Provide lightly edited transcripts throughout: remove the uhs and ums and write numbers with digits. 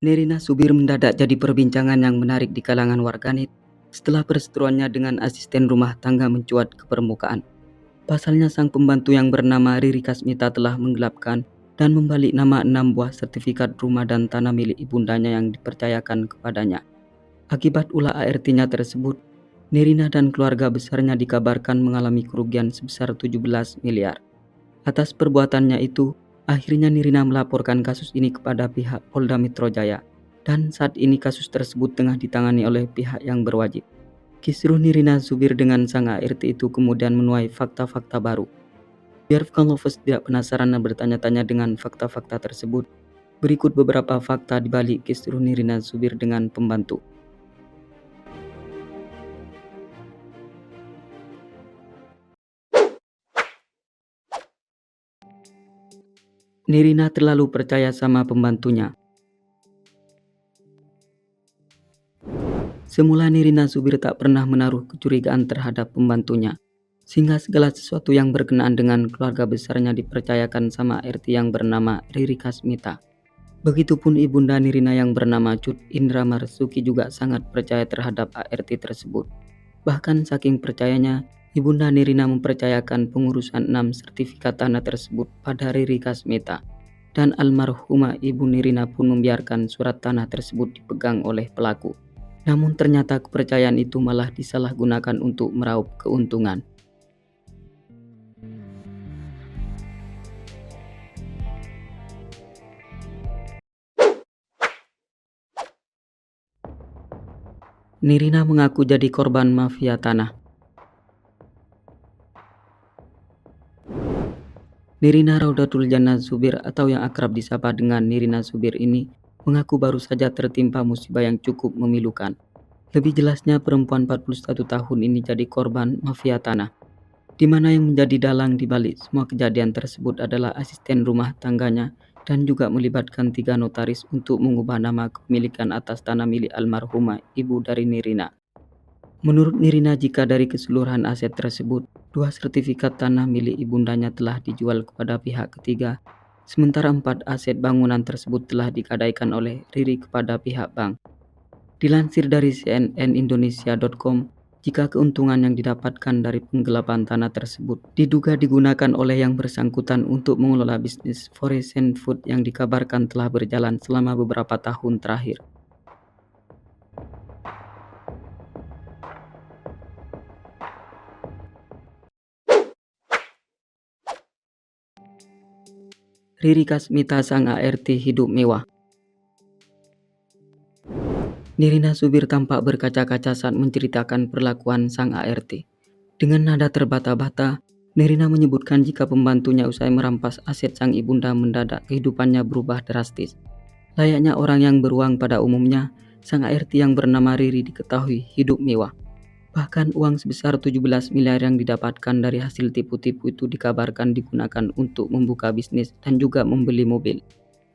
Nirina Zubir mendadak jadi perbincangan yang menarik di kalangan warganet setelah perseteruannya dengan asisten rumah tangga mencuat ke permukaan. Pasalnya sang pembantu yang bernama Riri Kasmita telah menggelapkan dan membalik nama 6 buah sertifikat rumah dan tanah milik ibundanya yang dipercayakan kepadanya. Akibat ulah ART-nya tersebut, Nirina dan keluarga besarnya dikabarkan mengalami kerugian sebesar 17 miliar. Atas perbuatannya itu, akhirnya Nirina melaporkan kasus ini kepada pihak Polda Metro Jaya, dan saat ini kasus tersebut tengah ditangani oleh pihak yang berwajib. Kisruh Nirina Zubir dengan sang ART itu kemudian menuai fakta-fakta baru. Biar Lovers tidak penasaran dan bertanya-tanya dengan fakta-fakta tersebut, berikut beberapa fakta di balik kisruh Nirina Zubir dengan pembantu. Nirina terlalu percaya sama pembantunya. Semula Nirina Zubir tak pernah menaruh kecurigaan terhadap pembantunya, sehingga segala sesuatu yang berkenaan dengan keluarga besarnya dipercayakan sama ART yang bernama Riri Kasmita. Begitupun ibunda Nirina yang bernama Cut Indra Marsuki juga sangat percaya terhadap ART tersebut. Bahkan saking percayanya, ibunda Nirina mempercayakan pengurusan 6 sertifikat tanah tersebut pada Riri Kasmita. Dan almarhumah ibu Nirina pun membiarkan surat tanah tersebut dipegang oleh pelaku. Namun ternyata kepercayaan itu malah disalahgunakan untuk meraup keuntungan. Nirina mengaku jadi korban mafia tanah. Nirina Raudatul Jannah Zubir atau yang akrab disapa dengan Nirina Zubir ini mengaku baru saja tertimpa musibah yang cukup memilukan. Lebih jelasnya, perempuan 41 tahun ini jadi korban mafia tanah, di mana yang menjadi dalang di balik semua kejadian tersebut adalah asisten rumah tangganya dan juga melibatkan 3 notaris untuk mengubah nama kepemilikan atas tanah milik almarhumah ibu dari Nirina. Menurut Nirina, jika dari keseluruhan aset tersebut, 2 sertifikat tanah milik ibundanya telah dijual kepada pihak ketiga, sementara 4 aset bangunan tersebut telah digadaikan oleh Riri kepada pihak bank. Dilansir dari cnnindonesia.com, jika keuntungan yang didapatkan dari penggelapan tanah tersebut diduga digunakan oleh yang bersangkutan untuk mengelola bisnis frozen food yang dikabarkan telah berjalan selama beberapa tahun terakhir. Riri Kasmita sang ART hidup mewah. Nirina Zubir tampak berkaca-kaca saat menceritakan perlakuan sang ART. Dengan nada terbata-bata, Nirina menyebutkan jika pembantunya usai merampas aset sang ibunda mendadak kehidupannya berubah drastis. Layaknya orang yang beruang pada umumnya, sang ART yang bernama Riri diketahui hidup mewah. Bahkan uang sebesar 17 miliar yang didapatkan dari hasil tipu-tipu itu dikabarkan digunakan untuk membuka bisnis dan juga membeli mobil.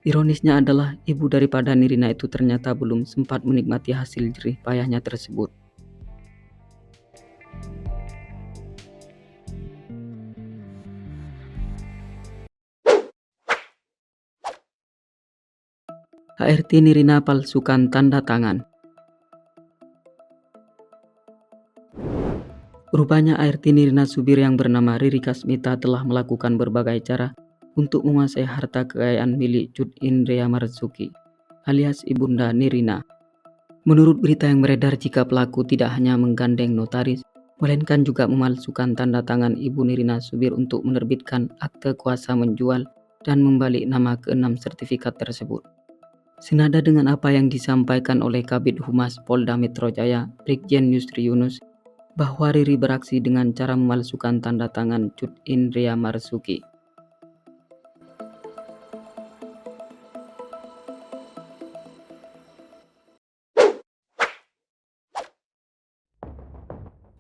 Ironisnya adalah ibu daripada Nirina itu ternyata belum sempat menikmati hasil jerih payahnya tersebut. ART Nirina palsukan tanda tangan. Rupanya ART Nirina Zubir yang bernama Riri Kasmita telah melakukan berbagai cara untuk menguasai harta kekayaan milik Cut Indra Marzuki alias ibunda Nirina. Menurut berita yang beredar, jika pelaku tidak hanya menggandeng notaris, melainkan juga memalsukan tanda tangan ibu Nirina Zubir untuk menerbitkan akte kuasa menjual dan membalik nama ke-6 sertifikat tersebut. Senada dengan apa yang disampaikan oleh Kabid Humas Polda Metro Jaya, Brigjen Yusri Yunus, bahwa Riri beraksi dengan cara memalsukan tanda tangan Cut Indra Marzuki.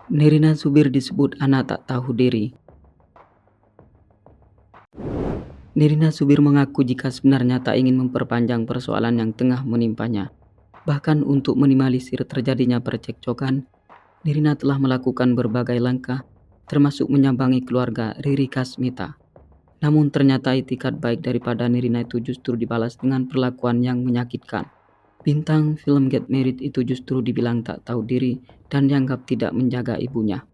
Nirina Zubir disebut anak tak tahu diri. Nirina Zubir mengaku jika sebenarnya tak ingin memperpanjang persoalan yang tengah menimpanya. Bahkan untuk minimalisir terjadinya percekcokan, Nirina telah melakukan berbagai langkah, termasuk menyambangi keluarga Riri Kasmita. Namun ternyata itikat baik daripada Nirina itu justru dibalas dengan perlakuan yang menyakitkan. Bintang film Get Married itu justru dibilang tak tahu diri dan dianggap tidak menjaga ibunya.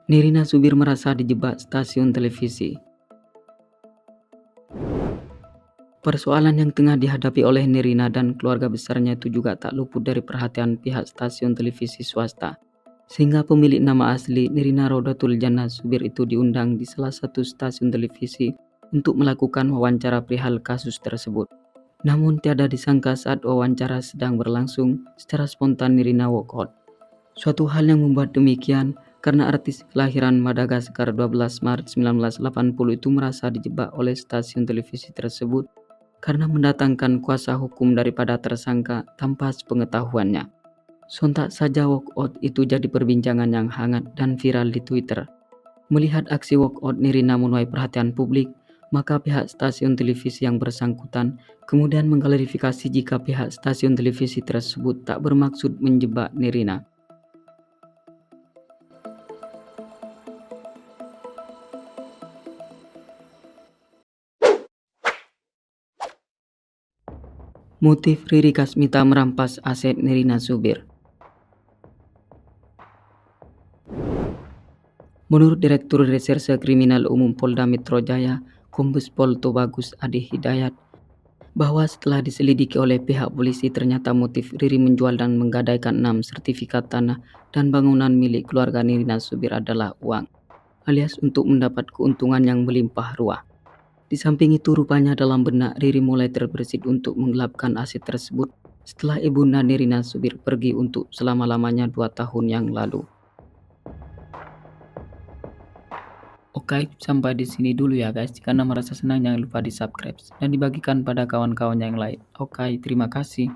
Nirina Zubir merasa dijebak stasiun televisi. Persoalan yang tengah dihadapi oleh Nirina dan keluarga besarnya itu juga tak luput dari perhatian pihak stasiun televisi swasta. Sehingga pemilik nama asli Nirina Rodatul Jannah Zubir itu diundang di salah satu stasiun televisi untuk melakukan wawancara perihal kasus tersebut. Namun tiada disangka saat wawancara sedang berlangsung, secara spontan Nirina walk out. Suatu hal yang membuat demikian karena artis kelahiran Madagaskar 12 Maret 1980 itu merasa dijebak oleh stasiun televisi tersebut karena mendatangkan kuasa hukum daripada tersangka tanpa sepengetahuannya. Sontak saja walkout itu jadi perbincangan yang hangat dan viral di Twitter. Melihat aksi walkout Nirina menuai perhatian publik, maka pihak stasiun televisi yang bersangkutan kemudian mengklarifikasi jika pihak stasiun televisi tersebut tak bermaksud menjebak Nirina. Motif Riri Kasmita merampas aset Nirina Zubir. Menurut Direktur Reserse Kriminal Umum Polda Metro Jaya, Kombes Pol Tobagus Adi Hidayat, bahwa setelah diselidiki oleh pihak polisi ternyata motif Riri menjual dan menggadaikan 6 sertifikat tanah dan bangunan milik keluarga Nirina Zubir adalah uang, alias untuk mendapat keuntungan yang melimpah ruah. Di samping itu rupanya dalam benak Riri mulai terbersit untuk menggelapkan aset tersebut setelah ibunda Nirina Zubir pergi untuk selama-lamanya 2 tahun yang lalu. Oke, sampai di sini dulu ya guys. Jika Anda merasa senang jangan lupa di subscribe dan dibagikan pada kawan-kawan yang lain. Oke, terima kasih.